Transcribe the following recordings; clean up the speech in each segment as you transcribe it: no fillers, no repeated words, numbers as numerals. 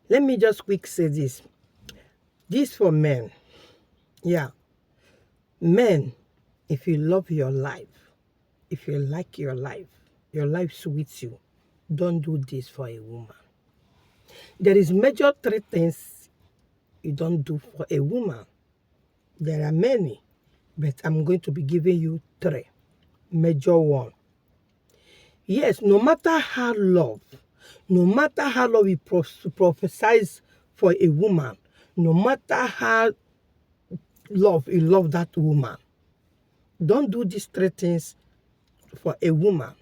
Let me just quick say this. This for men. Yeah. Men, if you love your life, if you like your life suits you, don't do this for a woman. There is major three things you don't do for a woman. There are many, but I'm going to be giving you three. Major one. Yes, no matter how love you prophesize for a woman, no matter how you love that woman, don't do these three things for a woman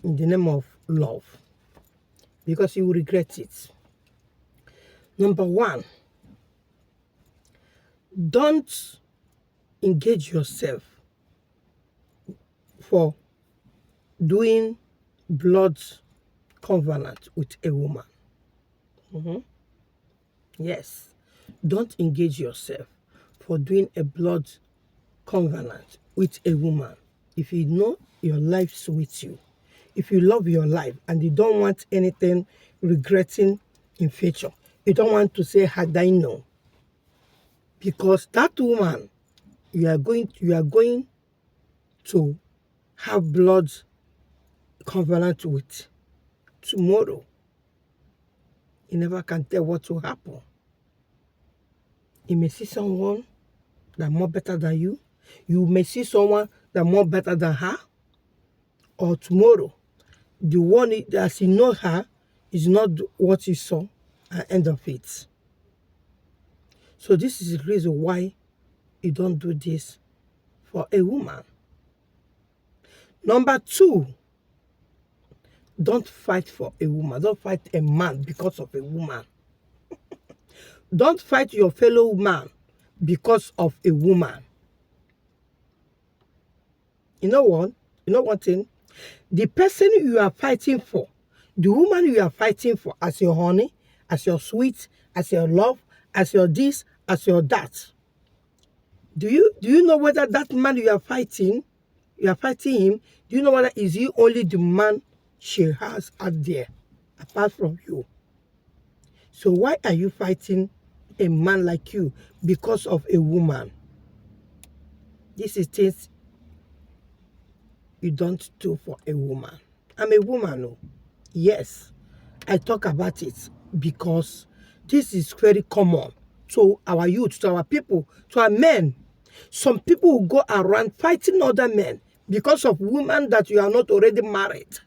in the name of love, because you will regret it. Number one, don't engage yourself for doing blood covenant with a woman. Yes, don't engage yourself for doing a blood covenant with a woman. If you know your life suits you, if you love your life and you don't want anything regretting in future, you don't want to say, had I known, because that woman you are going to have blood covenant with tomorrow, you never can tell what will happen. You may see someone that more better than you. You may see someone that more better than her. Or tomorrow, the one that you know her is not what you saw at the end of it. So this is the reason why you don't do this for a woman. Number two, don't fight for a woman. Don't fight a man because of a woman. Don't fight your fellow man because of a woman. You know what? You know one thing? The person you are fighting for, the woman you are fighting for as your honey, as your sweet, as your love, as your this, as your that. Do you know whether that man you are fighting him, do you know whether is he only the man she has out there, apart from you? So why are you fighting a man like you because of a woman? This is things you don't do for a woman. I'm a woman, oh. Yes, I talk about it because this is very common to our youth, to our people, to our men. Some people will go around fighting other men because of women that you are not already married.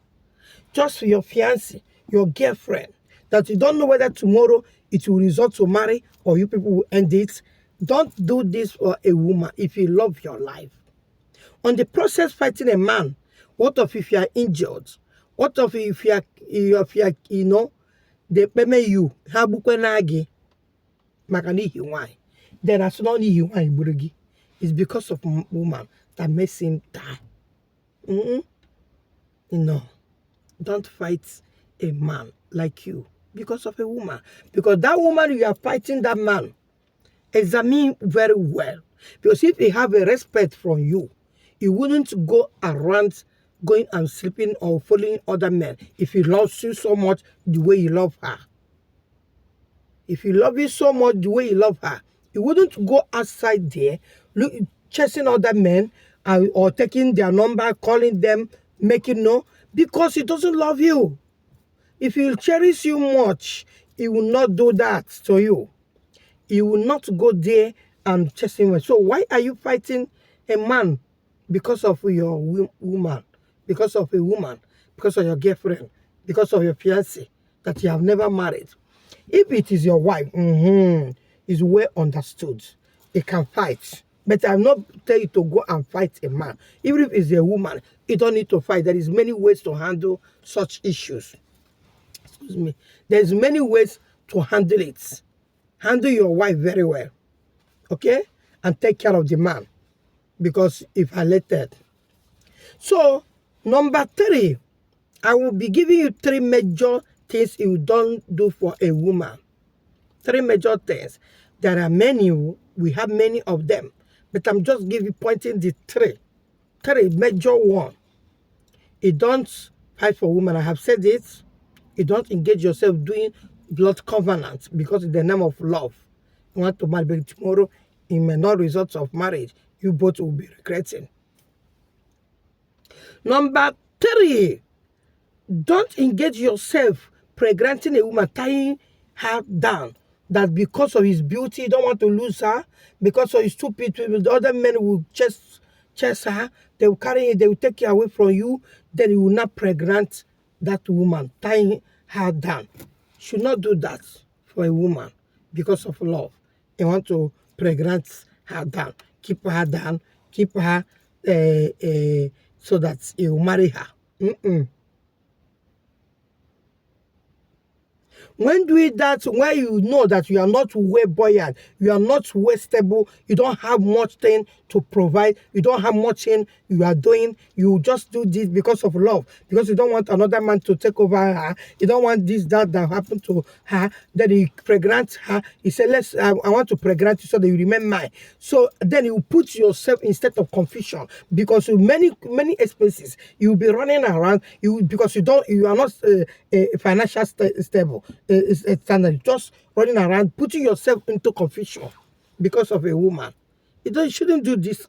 Just for your fiancé, your girlfriend, that you don't know whether tomorrow it will result to marry or you people will end it. Don't do this for a woman if you love your life. On the process fighting a man, what if you are injured? What if you are you know, they pay you, habukwenagi, makani hiwai. Then as not hiwai burigi. It's because of woman that makes him die. No, don't fight a man like you because of a woman. Because that woman you are fighting, that man, examine very well. Because if he have a respect from you, he wouldn't go around going and sleeping or following other men if he loves you so much the way you love her. If he loves you so much the way you love her, he wouldn't go outside there chasing other men or taking their number, calling them, making no, because he doesn't love you. If he cherish you much, he will not do that to you. He will not go there and chase him. So why are you fighting a man because of your woman, because of a woman, because of your girlfriend, because of your fiancé that you have never married? If it is your wife, it's well understood. They can fight. But I'm not telling you to go and fight a man. Even if it's a woman, you don't need to fight. There is many ways to handle such issues. Excuse me. There's many ways to handle it. Handle your wife very well. Okay? And take care of the man. Because if I let that. So, number three, I will be giving you three major things you don't do for a woman. Three major things. There are many, we have many of them. But I'm just pointing the three. Three major one. You don't fight for women. I have said it. You don't engage yourself doing blood covenant because in the name of love. You want to marry, but tomorrow it may not result of marriage. You both will be regretting. Number 3, don't engage yourself pregnanting a woman, tying her down. That because of his beauty, you don't want to lose her. Because of his stupid people, the other men will chase her. They will carry her, they will take her away from you. Then you will not pregnant that woman, tying her down. Should not do that for a woman because of love. You want to pregnant her down, keep her down, keep her so that you will marry her. When doing that, when you know that you are not well buoyant, you are not well stable, you don't have much thing to provide, you don't have much thing you are doing, you just do this because of love, because you don't want another man to take over her, you don't want this, that happened to her, then you pregnant her, you say, I want to pregnant you so that you remain mine. So then you put yourself in state of confusion, because with many expenses, you will be running around, because you are not financial stable. Standard, just running around, putting yourself into confusion because of a woman. You shouldn't do this,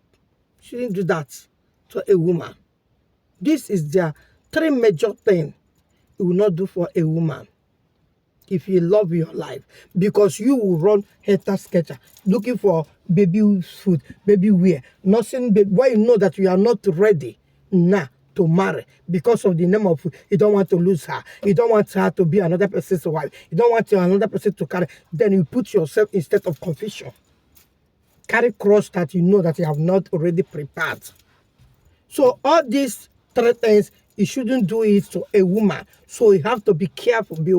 shouldn't do that to a woman. This is the 3 major things you will not do for a woman if you love your life, because you will run helter-skelter looking for baby food, baby wear, nothing. Why you know that you are not ready now to marry because of the name of you don't want to lose her, you don't want her to be another person's wife, you don't want another person to carry. Then you put yourself in state of confusion, carry cross that you know that you have not already prepared. So all these 3 things, you shouldn't do it to a woman. So you have to be careful, be